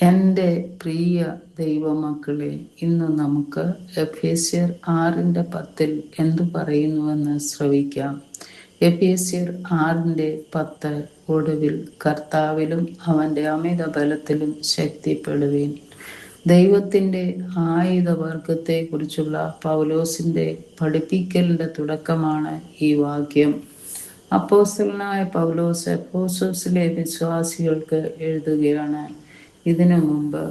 എൻ്റെ പ്രിയ ദൈവമക്കളെ, ഇന്ന് നമുക്ക് എഫേസ്യർ 6:10 എന്തു പറയുന്നുവെന്ന് ശ്രവിക്കാം. എഫേസ്യർ 6:10 ഒടുവിൽ കർത്താവിലും അവൻ്റെ അമിത ബലത്തിലും ശക്തിപ്പെടുവീൻ. ദൈവത്തിൻ്റെ ആയുധവർഗത്തെക്കുറിച്ചുള്ള പൗലോസിൻ്റെ പഠിപ്പിക്കലിൻ്റെ തുടക്കമാണ് ഈ വാക്യം. അപ്പോസ്തലനായ പൗലോസ് എഫേസോസിലെ വിശ്വാസികൾക്ക് എഴുതുകയാണ്. ഇതിനു മുമ്പ്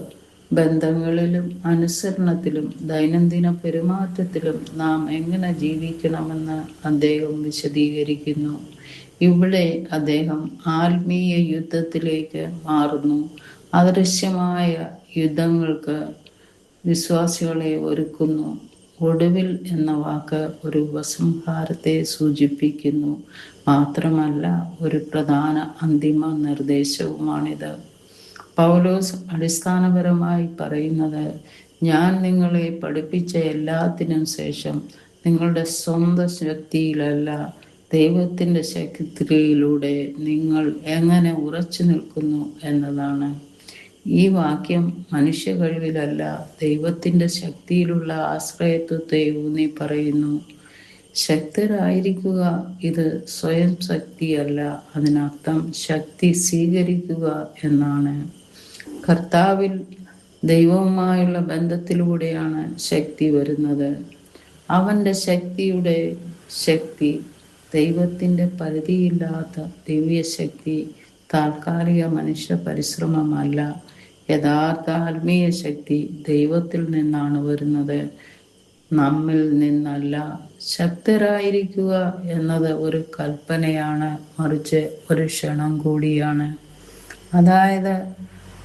ബന്ധങ്ങളിലും അനുസരണത്തിലും ദൈനംദിന പെരുമാറ്റത്തിലും നാം എങ്ങനെ ജീവിക്കണമെന്ന് അദ്ദേഹം വിശദീകരിക്കുന്നു. ഇവിടെ അദ്ദേഹം ആത്മീയ യുദ്ധത്തിലേക്ക് മാറുന്നു. അദൃശ്യമായ യുദ്ധങ്ങൾക്ക് വിശ്വാസികളെ ഒരുക്കുന്നു. ഒടുവിൽ എന്ന വാക്ക് ഒരു ഉപസംഹാരത്തെ സൂചിപ്പിക്കുന്നു. മാത്രമല്ല, ഒരു പ്രധാന അന്തിമ നിർദ്ദേശവുമാണിത്. പൗലോസ് അടിസ്ഥാനപരമായി പറയുന്നത്, ഞാൻ നിങ്ങളെ പഠിപ്പിച്ച എല്ലാത്തിനും ശേഷം നിങ്ങളുടെ സ്വന്തം ശക്തിയിലല്ല, ദൈവത്തിൻ്റെ ശക്തിയിലൂടെ നിങ്ങൾ എങ്ങനെ ഉറച്ചു നിൽക്കുന്നു എന്നതാണ്. ഈ വാക്യം മനുഷ്യ കഴിവിലല്ല, ദൈവത്തിൻ്റെ ശക്തിയിലുള്ള ആശ്രയത്വത്തെ ഊന്നി പറയുന്നു. ശക്തരായിരിക്കുക, ഇത് സ്വയം ശക്തിയല്ല. അതിനർത്ഥം ശക്തി സ്വീകരിക്കുക എന്നാണ്. കർത്താവിൽ ദൈവവുമായുള്ള ബന്ധത്തിലൂടെയാണ് ശക്തി വരുന്നത്. അവൻ്റെ ശക്തിയുടെ ശക്തി ദൈവത്തിൻ്റെ പരിധിയില്ലാത്ത ദിവ്യശക്തി, താൽക്കാലിക മനുഷ്യ പരിശ്രമമല്ല. യഥാർത്ഥ ആത്മീയ ശക്തി ദൈവത്തിൽ നിന്നാണ് വരുന്നത്, നമ്മിൽ നിന്നല്ല. ശക്തരായിരിക്കുക എന്നത് ഒരു കൽപ്പനയാണ്, മറിച്ച് ഒരു ക്ഷണം കൂടിയാണ്. അതായത്,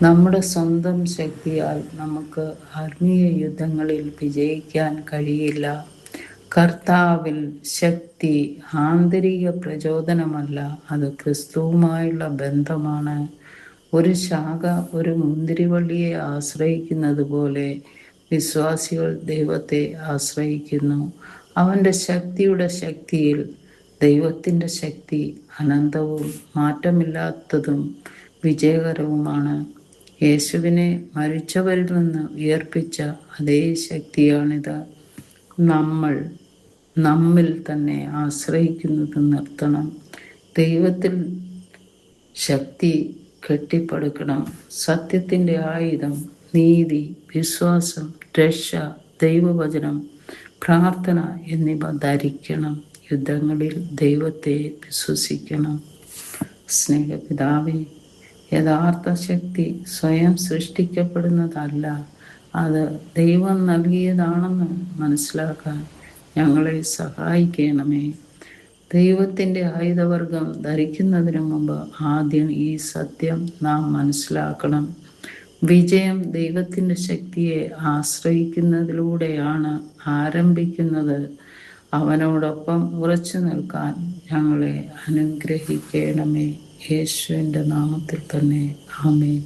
നമ്മുടെ സ്വന്തം ശക്തിയാൽ നമുക്ക് ആത്മീയ യുദ്ധങ്ങളിൽ വിജയിക്കാൻ കഴിയില്ല. കർത്താവിൽ ശക്തി ആന്തരിക പ്രചോദനമല്ല, അത് ക്രിസ്തുവുമായുള്ള ബന്ധമാണ്. ഒരു ശാഖ ഒരു മുന്തിരിവള്ളിയെ ആശ്രയിക്കുന്നത് പോലെ വിശ്വാസികൾ ദൈവത്തെ ആശ്രയിക്കുന്നു. അവൻ്റെ ശക്തിയുടെ ശക്തിയിൽ ദൈവത്തിൻ്റെ ശക്തി അനന്തവും മാറ്റമില്ലാത്തതും വിജയകരവുമാണ്. യേശുവിനെ മരിച്ചവരിൽ നിന്ന് ഉയർപ്പിച്ച അതേ ശക്തിയാണിത്. നമ്മിൽ തന്നെ ആശ്രയിക്കുന്നത് നിർത്തണം. ദൈവത്തിൽ ശക്തി കെട്ടിപ്പടുക്കണം. സത്യത്തിൻ്റെ ആയുധം, നീതി, വിശ്വാസം, രക്ഷ, ദൈവവചനം, പ്രാർത്ഥന എന്നിവ ധരിക്കണം. യുദ്ധങ്ങളിൽ ദൈവത്തെ വിശ്വസിക്കണം. സ്നേഹപിതാവേ, യഥാർത്ഥ ശക്തി സ്വയം സൃഷ്ടിക്കപ്പെടുന്നതല്ല, അത് ദൈവം നൽകിയതാണെന്ന് മനസ്സിലാക്കാൻ ഞങ്ങളെ സഹായിക്കണമേ. ദൈവത്തിൻ്റെ ആയുധവർഗം ധരിക്കുന്നതിന് മുമ്പ് ആദ്യം ഈ സത്യം നാം മനസ്സിലാക്കണം. വിജയം ദൈവത്തിൻ്റെ ശക്തിയെ ആശ്രയിക്കുന്നതിലൂടെയാണ് ആരംഭിക്കുന്നത്. അവനോടൊപ്പം ഉറച്ചു നിൽക്കാൻ ഞങ്ങളെ അനുഗ്രഹിക്കണമേ. യേശുവിൻ്റെ നാമത്തിൽ തന്നെ ആമേൻ.